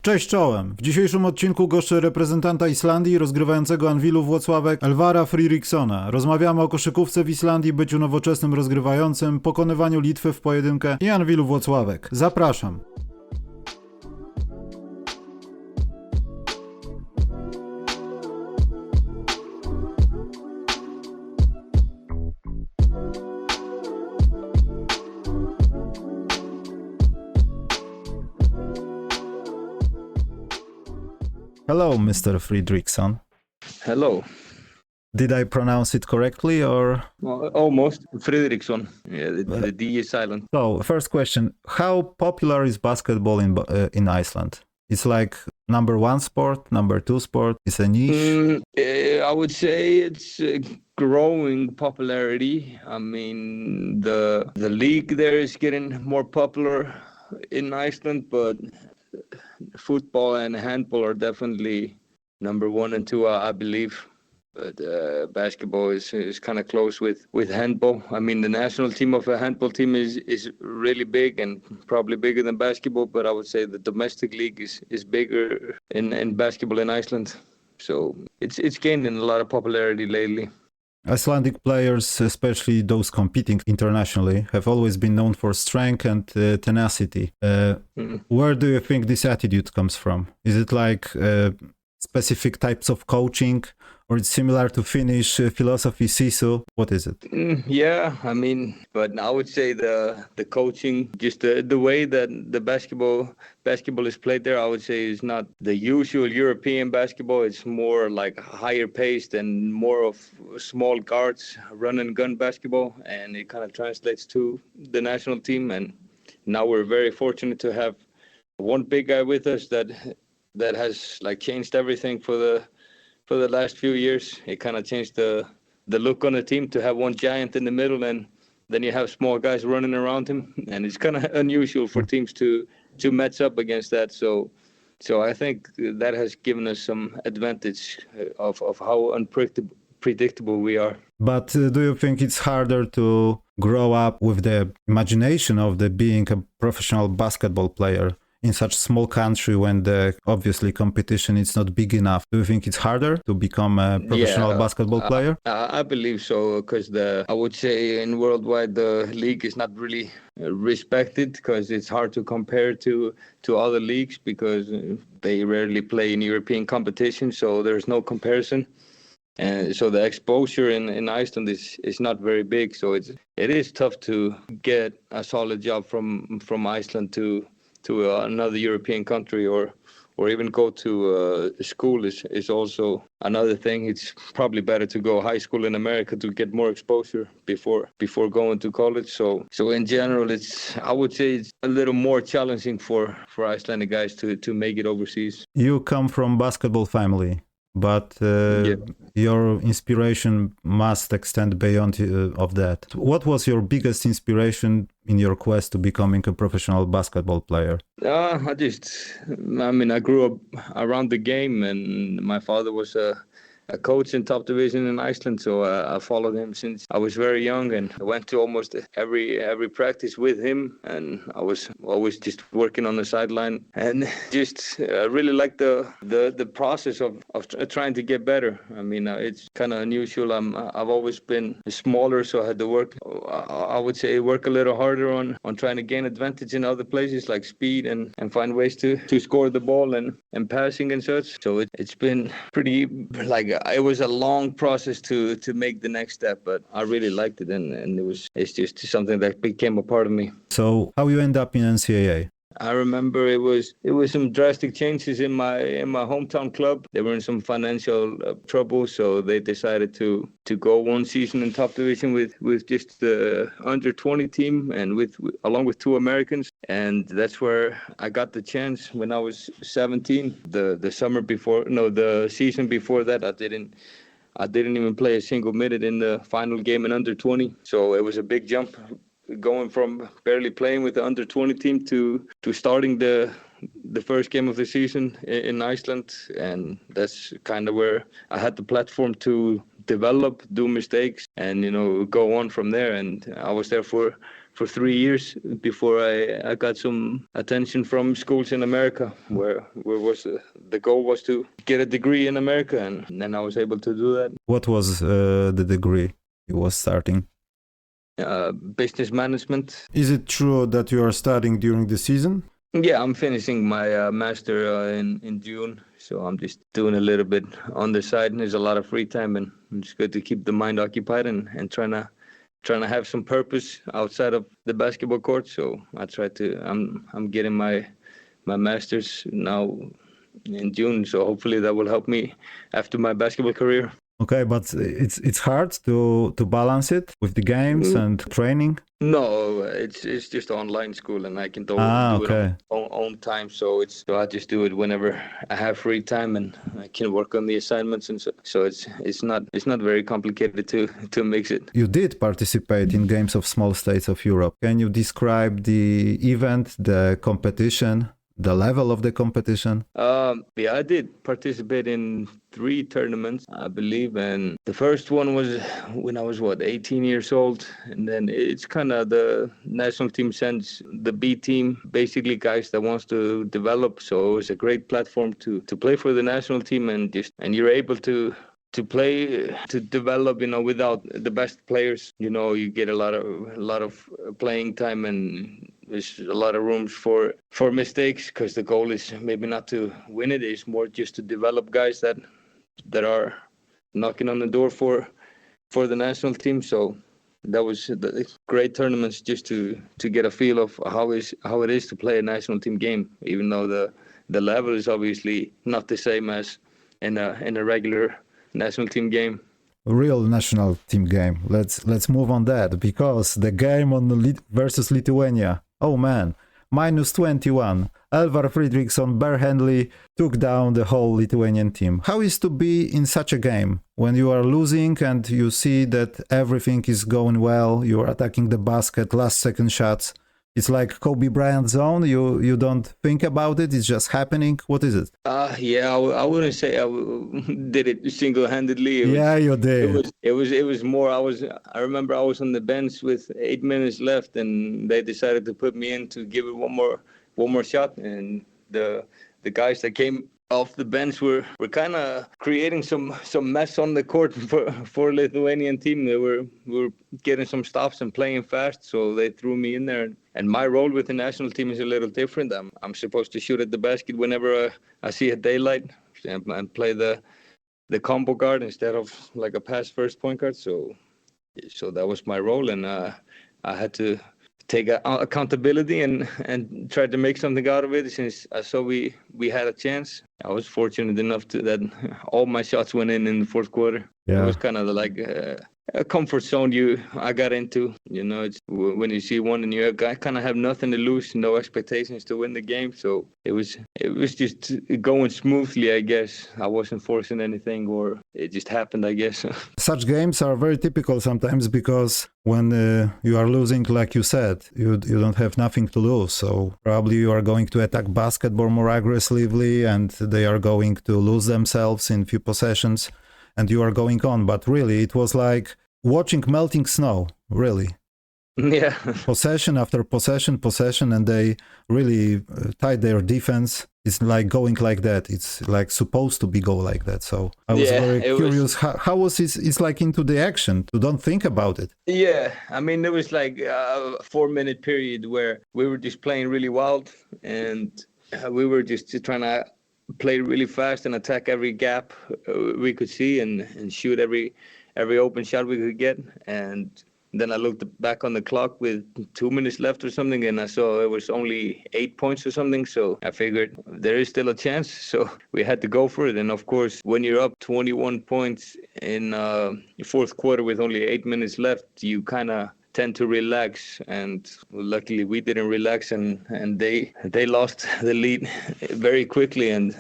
Cześć, czołem. W dzisiejszym odcinku goszczę reprezentanta Islandii, rozgrywającego Anwilu Włocławek, Elvara Friðrikssona. Rozmawiamy o koszykówce w Islandii, byciu nowoczesnym rozgrywającym, pokonywaniu Litwy w pojedynkę i Anwilu Włocławek. Zapraszam. Hello, Mr. Friðriksson. Hello. Did I pronounce it correctly or? Well, almost. Friðriksson. Yeah, the D is silent. So, first question, how popular is basketball in Iceland? It's like number one sport, number two sport, it's a niche? I would say it's growing popularity. I mean, the league there is getting more popular in Iceland, but football and handball are definitely number one and two, I believe. But basketball is kind of close with handball. I mean, the national team of a handball team is really big and probably bigger than basketball. But I would say the domestic league is bigger in basketball in Iceland. So it's gaining a lot of popularity lately. Icelandic players, especially those competing internationally, have always been known for strength and tenacity. Where do you think this attitude comes from? Is it like specific types of coaching, or it's similar to Finnish philosophy sisu? What is it? Yeah, I mean, but I would say the coaching, just the way that the basketball is played there, I would say is not the usual European basketball. It's more like higher paced and more of small guards, run and gun basketball, and it kind of translates to the national team. And now we're very fortunate to have one big guy with us that has like changed everything for the last few years. It kind of changed the look on the team to have one giant in the middle, and then you have small guys running around him, and it's kind of unusual for teams to match up against that. So I think that has given us some advantage of how unpredictable we are. But do you think it's harder to grow up with the imagination of being a professional basketball player in such small country when the obviously competition is not big enough? Do you think it's harder to become a professional basketball player? I believe so, because I would say in worldwide the league is not really respected, because it's hard to compare to other leagues because they rarely play in European competition, so there's no comparison. And so the exposure in Iceland is not very big, so it is tough to get a solid job from Iceland to another European country, or even go to school is also another thing. It's probably better to go high school in America to get more exposure before going to college. So in general, I would say it's a little more challenging for Icelandic guys to make it overseas. You come from basketball family, but your inspiration must extend beyond of that. What was your biggest inspiration in your quest to becoming a professional basketball player? I grew up around the game, and my father was a coach in top division in Iceland, so I followed him since I was very young, and I went to almost every practice with him, and I was always just working on the sideline, and just really liked the process of trying to get better. I mean, it's kind of unusual. I've always been smaller, so I had to work a little harder on trying to gain advantage in other places like speed and find ways to score the ball and passing and such. So it's been pretty it was a long process to make the next step, but I really liked it, and it's just something that became a part of me. So how you end up in NCAA? I remember it was some drastic changes in my hometown club. They were in some financial trouble, so they decided to go one season in top division with just the under 20 team and along with two Americans, and that's where I got the chance when I was 17. The season before that, I didn't even play a single minute in the final game in under 20, so it was a big jump, going from barely playing with the under 20 team to starting the first game of the season in Iceland. And that's kind of where I had the platform to develop, do mistakes, and go on from there. And I was there for for 3 years before I got some attention from schools in America, where was the goal was to get a degree in America, and then I was able to do that. What was the degree you was starting? Business management. Is it true that you are studying during the season? Yeah, I'm finishing my master in June, so I'm just doing a little bit on the side. There's a lot of free time, and it's good to keep the mind occupied and trying to have some purpose outside of the basketball court. So I try to. I'm getting my master's now in June, so hopefully that will help me after my basketball career. Okay, but it's hard to balance it with the games and training. No, it's just online school, and I can do okay. it on own time. So I just do it whenever I have free time, and I can work on the assignments, and so it's not very complicated to mix it. You did participate in games of small states of Europe. Can you describe the event, the competition, the level of the competition? Yeah, I did participate in 3 tournaments, I believe, and the first one was when I was 18 years old, and then it's kind of the national team sends the B team, basically guys that wants to develop. So it was a great platform to play for the national team, and you're able to play, to develop, without the best players. You get a lot of playing time, and there's a lot of rooms for mistakes, because the goal is maybe not to win it. It's more just to develop guys that are knocking on the door for the national team. So that was the great tournaments, just to get a feel of how it is to play a national team game, even though the level is obviously not the same as in a regular national team game. A real national team game. Let's move on that, because the game on versus Lithuania. Oh man, -21. Elvar Friðriksson barehandedly took down the whole Lithuanian team. How is to be in such a game when you are losing and you see that everything is going well, you are attacking the basket, last second shots? It's like Kobe Bryant zone. You don't think about it. It's just happening. What is it? Yeah, I wouldn't say I did it single-handedly. You did. It was more. I remember I was on the bench with 8 minutes left, and they decided to put me in to give it one more shot. And the guys that came off the bench were kind of creating some mess on the court for Lithuanian team. They were getting some stops and playing fast, so they threw me in there. And my role with the national team is a little different. I'm supposed to shoot at the basket whenever I see a daylight, and play the combo guard instead of like a pass first point guard. So that was my role, and I had to take accountability and try to make something out of it, since I saw we had a chance. I was fortunate enough that all my shots went in the fourth quarter. Yeah. It was kind of like a comfort zone I got into. It's when you see one and you kind of have nothing to lose, no expectations to win the game. So it was just going smoothly, I guess. I wasn't forcing anything, or it just happened, I guess. Such games are very typical sometimes, because when you are losing, like you said, you don't have nothing to lose. So probably you are going to attack basketball more aggressively, and they are going to lose themselves in few possessions, and you are going on. But really, it was like watching melting snow, really. Yeah. Possession after possession, and they really tied their defense. It's like going like that. It's like supposed to be go like that. So I was very curious. How was it? It's like into the action. You don't think about it. Yeah. I mean, there was like a 4-minute period where we were just playing really wild, and we were just trying to play really fast and attack every gap we could see, and shoot every open shot we could get. And then I looked back on the clock with 2 minutes left or something, and I saw it was only 8 points or something. So I figured there is still a chance. So we had to go for it. And of course, when you're up 21 points in fourth quarter with only 8 minutes left, you kind of tend to relax, and luckily we didn't relax, and they lost the lead very quickly, and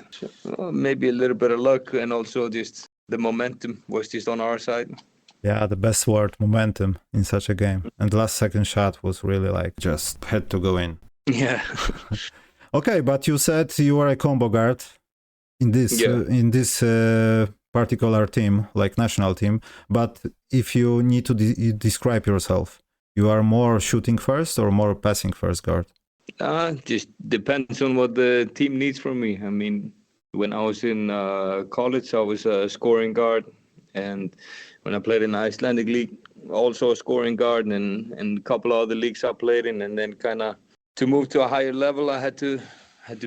maybe a little bit of luck, and also just the momentum was just on our side. Yeah, the best word, momentum, in such a game. And the last second shot was really like just had to go in. Yeah. Okay, but you said you were a combo guard in this particular team, like national team. But if you need to describe yourself You are more shooting first or more passing first guard? Just depends on what the team needs from me. I mean, when I was in college, I was a scoring guard, and when I played in the Icelandic league, also a scoring guard, and a couple of other leagues I played in, and then kind of to move to a higher level, I had to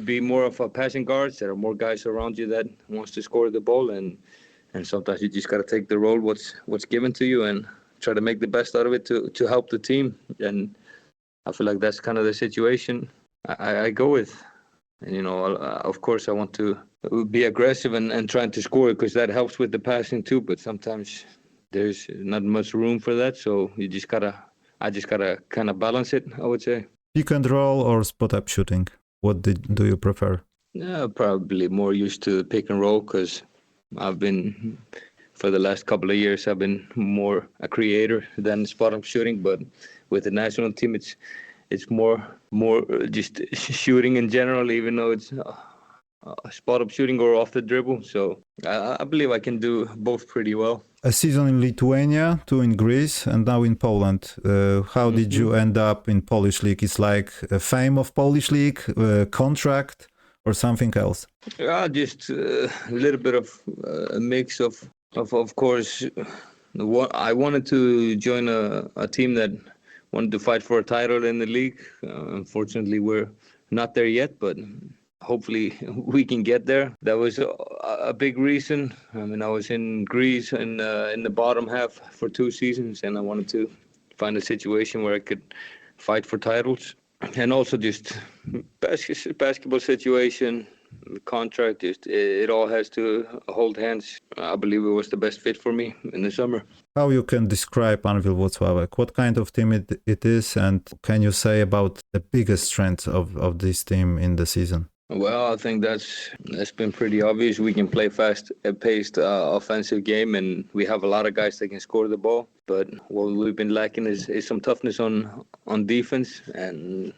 be more of a passing guard. There are more guys around you that wants to score the ball, and sometimes you just got to take the role what's given to you and try to make the best out of it to help the team. And I feel like that's kind of the situation I go with. And, you know, of course, I want to be aggressive and trying to score because that helps with the passing too. But sometimes there's not much room for that. So I just gotta kind of balance it, I would say. Pick and roll or spot up shooting? What do you prefer? Yeah, probably more used to pick and roll because I've been, for the last couple of years, I've been more a creator than spot up shooting. But with the national team, it's more just shooting in general, even though it's spot up shooting or off the dribble. So I believe I can do both pretty well. A season in Lithuania, 2 in Greece, and now in Poland. How did you end up in Polish league? It's like a fame of Polish league, contract, or something else? Yeah, just a little bit of a mix of course. I wanted to join a team that wanted to fight for a title in the league. Unfortunately, we're not there yet, but hopefully we can get there. That was a big reason. I mean, I was in Greece in the bottom half for 2 seasons, and I wanted to find a situation where I could fight for titles. And also just basketball situation, contract, just it all has to hold hands. I believe it was the best fit for me in the summer. How you can describe Anwilu Włocławek? What kind of team it is, and can you say about the biggest strength of this team in the season? Well, I think that's been pretty obvious. We can play fast-paced offensive game, and we have a lot of guys that can score the ball. But what we've been lacking is some toughness on defense, and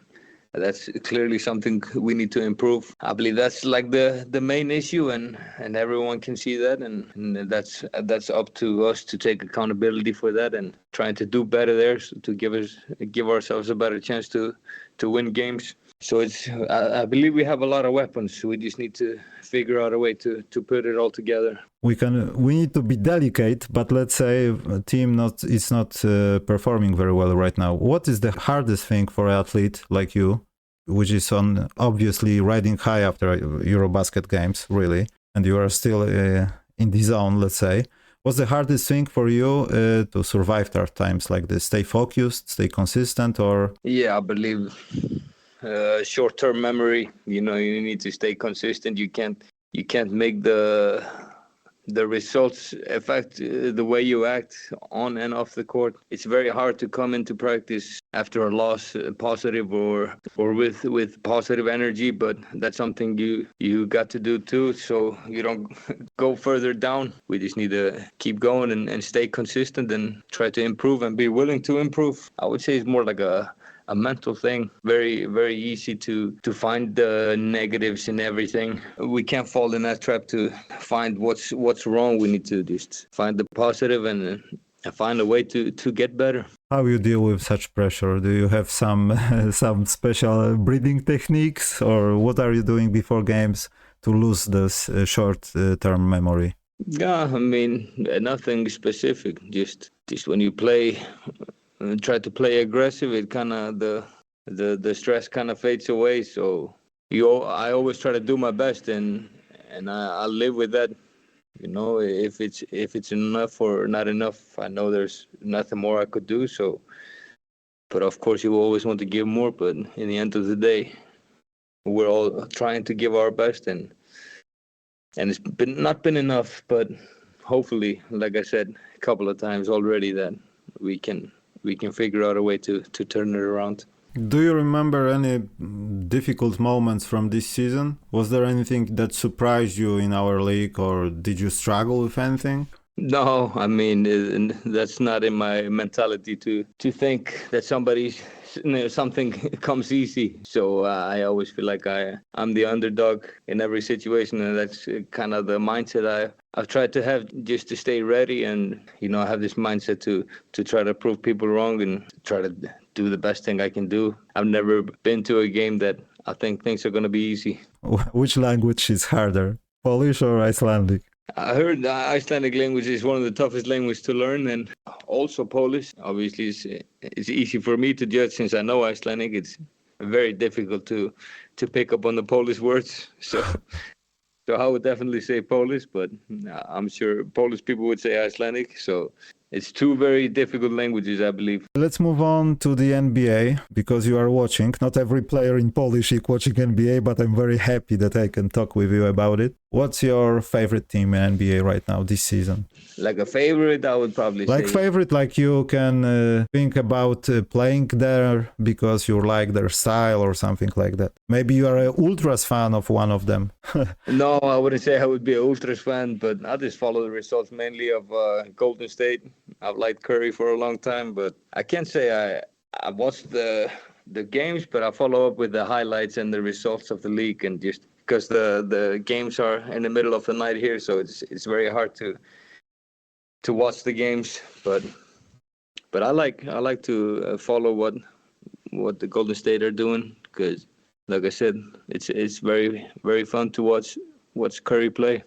that's clearly something we need to improve. I believe that's like the main issue, and everyone can see that, and that's up to us to take accountability for that and trying to do better there to give ourselves a better chance to win games. So I believe we have a lot of weapons. We just need to figure out a way to put it all together. We need to be delicate, but let's say a team is not performing very well right now. What is the hardest thing for an athlete like you, which is obviously riding high after Eurobasket games, really, and you are still in the zone, let's say. What's the hardest thing for you to survive tough times like this? Stay focused, stay consistent, or? Yeah, I believe short-term memory. You know, you need to stay consistent. You can't make the results affect the way you act on and off the court. It's very hard to come into practice after a loss positive or with positive energy, but that's something you got to do too, so you don't go further down. We just need to keep going and stay consistent and try to improve and be willing to improve. I would say it's more like a mental thing. Very, very easy to find the negatives in everything. We can't fall in that trap to find what's wrong. We need to just find the positive and find a way to get better. How you deal with such pressure? Do you have some special breathing techniques, or what are you doing before games to lose this short-term memory? Yeah, I mean, nothing specific. Just when you play, try to play aggressive, it kind of the stress kind of fades away. So I always try to do my best, and I live with that. You know, if it's enough or not enough, I know there's nothing more I could do. So, but of course, you always want to give more. But in the end of the day, we're all trying to give our best, and it's not been enough. But hopefully, like I said a couple of times already, that we can figure out a way to turn it around. Do you remember any difficult moments from this season? Was there anything that surprised you in our league, or did you struggle with anything? No, I mean, that's not in my mentality to think that somebody's something comes easy. So I always feel like I'm the underdog in every situation, and that's kind of the mindset I've tried to have, just to stay ready, and I have this mindset to try to prove people wrong and try to do the best thing I can do. I've never been to a game that I think things are going to be easy. Which language is harder, Polish or Icelandic? I heard the Icelandic language is one of the toughest languages to learn, and also Polish. Obviously, it's easy for me to judge since I know Icelandic. It's very difficult to pick up on the Polish words. So I would definitely say Polish, but I'm sure Polish people would say Icelandic. So it's two very difficult languages, I believe. Let's move on to the NBA, because you are watching. Not every player in Polish is watching NBA, but I'm very happy that I can talk with you about it. What's your favorite team in NBA right now this season? Like a favorite, I would probably say. Like favorite, like you can think about playing there because you like their style or something like that. Maybe you are an Ultras fan of one of them. No, I wouldn't say I would be an Ultras fan, but I just follow the results mainly of Golden State. I've liked Curry for a long time, but I can't say I watched the games, but I follow up with the highlights and the results of the league, and just because the games are in the middle of the night here, so it's very hard to watch the games. But I like to follow what the Golden State are doing, because like I said, it's very, very fun to watch Curry play.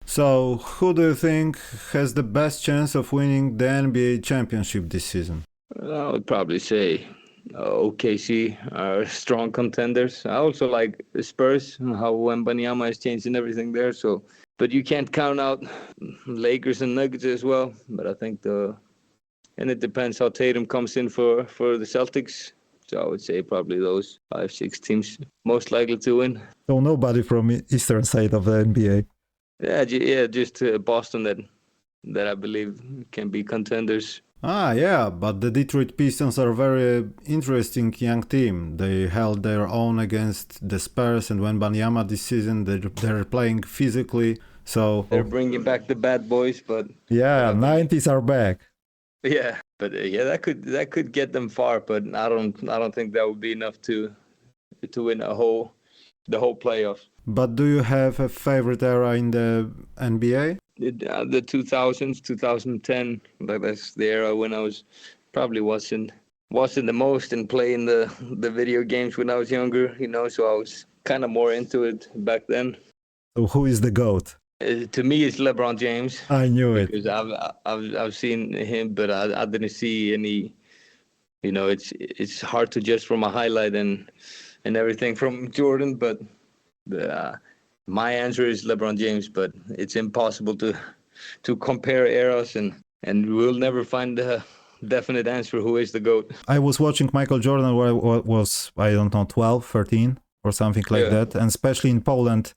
So, who do you think has the best chance of winning the NBA championship this season? I would probably say OKC are strong contenders. I also like the Spurs, how Wembanyama has changed and everything there. So, but you can't count out Lakers and Nuggets as well. But I think and it depends how Tatum comes in for the Celtics. So I would say probably those 5-6 teams most likely to win. So nobody from eastern side of the NBA. Yeah, just Boston that I believe can be contenders. Yeah, but the Detroit Pistons are a very interesting young team. They held their own against the Spurs and Wembanyama this season. They're playing physically, so they're bringing back the bad boys, but 90s are back. Yeah, but that could get them far, but I don't think that would be enough to win the whole playoffs. But do you have a favorite era in the NBA? The 2000s, 2010, that's the era when I was probably watching the most and playing the video games when I was younger, so I was kind of more into it back then. So who is the GOAT? To me, it's LeBron James. I knew it. Because I've seen him, but I didn't see any, it's hard to judge from a highlight and everything from Jordan, but my answer is LeBron James, but it's impossible to compare eras, and we'll never find a definite answer who is the GOAT. I was watching Michael Jordan when I was, 12, 13 or something like that, and especially in Poland,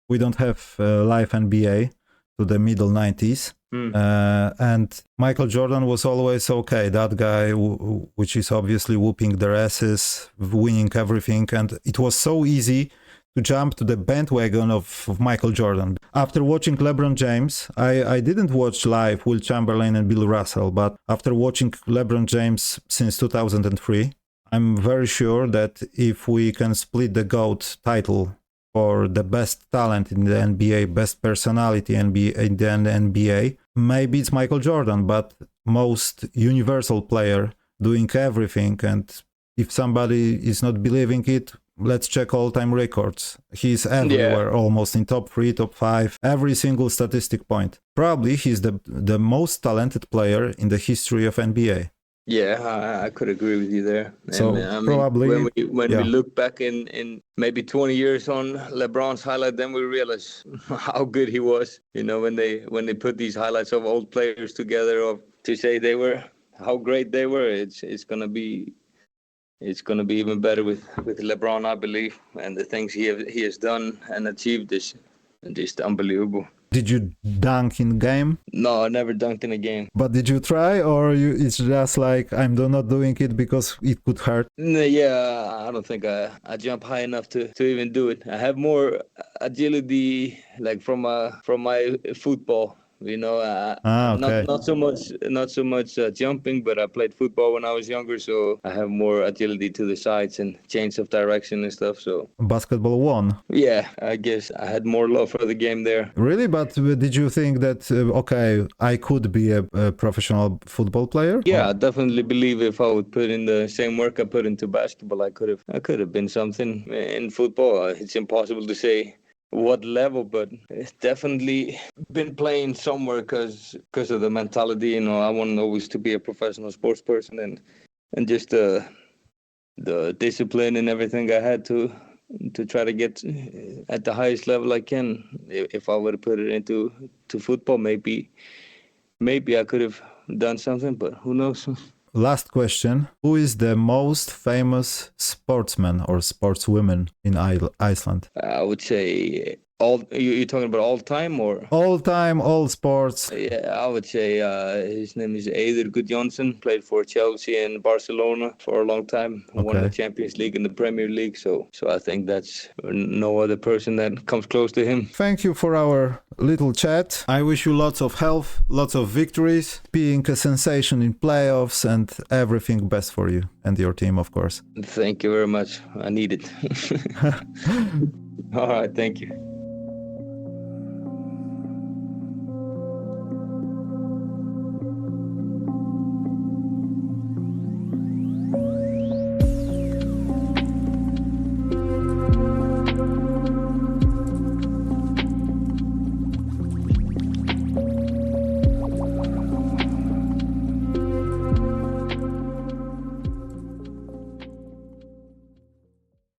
we don't have live NBA to the middle 90s. And Michael Jordan was always that guy which is obviously whooping their asses, winning everything, and it was so easy to jump to the bandwagon of Michael Jordan. After watching LeBron James, I didn't watch live Will Chamberlain and Bill Russell, but after watching LeBron James since 2003, I'm very sure that if we can split the GOAT title for the best talent in the NBA, best personality in the NBA, maybe it's Michael Jordan, but most universal player doing everything. And if somebody is not believing it, let's check all-time records. He's everywhere, almost in top 3, top 5, every single statistic point. Probably he's the most talented player in the history of NBA. Yeah, I could agree with you there. So probably when we look back in maybe 20 years on LeBron's highlight, then we realize how good he was. When they put these highlights of old players together, or to say how great they were, it's gonna be even better with LeBron, I believe, and the things he has done and achieved is just unbelievable. Did you dunk in game? No, I never dunked in a game. But did you try, or it's just like, I'm not doing it because it could hurt? Yeah, I don't think I jump high enough to even do it. I have more agility, like from my football, You know, okay. not so much jumping, but I played football when I was younger, so I have more agility to the sides and change of direction and stuff. So Basketball won. yeah, I guess I had more love for the game there. Really? But did you think that, okay, I could be a professional football player? Yeah, I definitely believe if I would put in the same work I put into basketball, I could have been something in football. It's impossible to say what level, but it's definitely been playing somewhere because of the mentality. You know, I wanted always to be a professional sports person, and just the discipline and everything I had to try to get at the highest level I can. If I would have put it into football, maybe I could have done something, but who knows? Last question. Who is the most famous sportsman or sportswoman in Iceland? I would say you're talking about all time or? All time, all sports. Yeah, I would say his name is Eiður Gudjonsson, played for Chelsea and Barcelona for a long time, won the Champions League and the Premier League, so I think that's no other person that comes close to him. Thank you for our little chat. I wish you lots of health, lots of victories, being a sensation in playoffs, and everything best for you and your team, of course. Thank you very much. I need it. All right, thank you.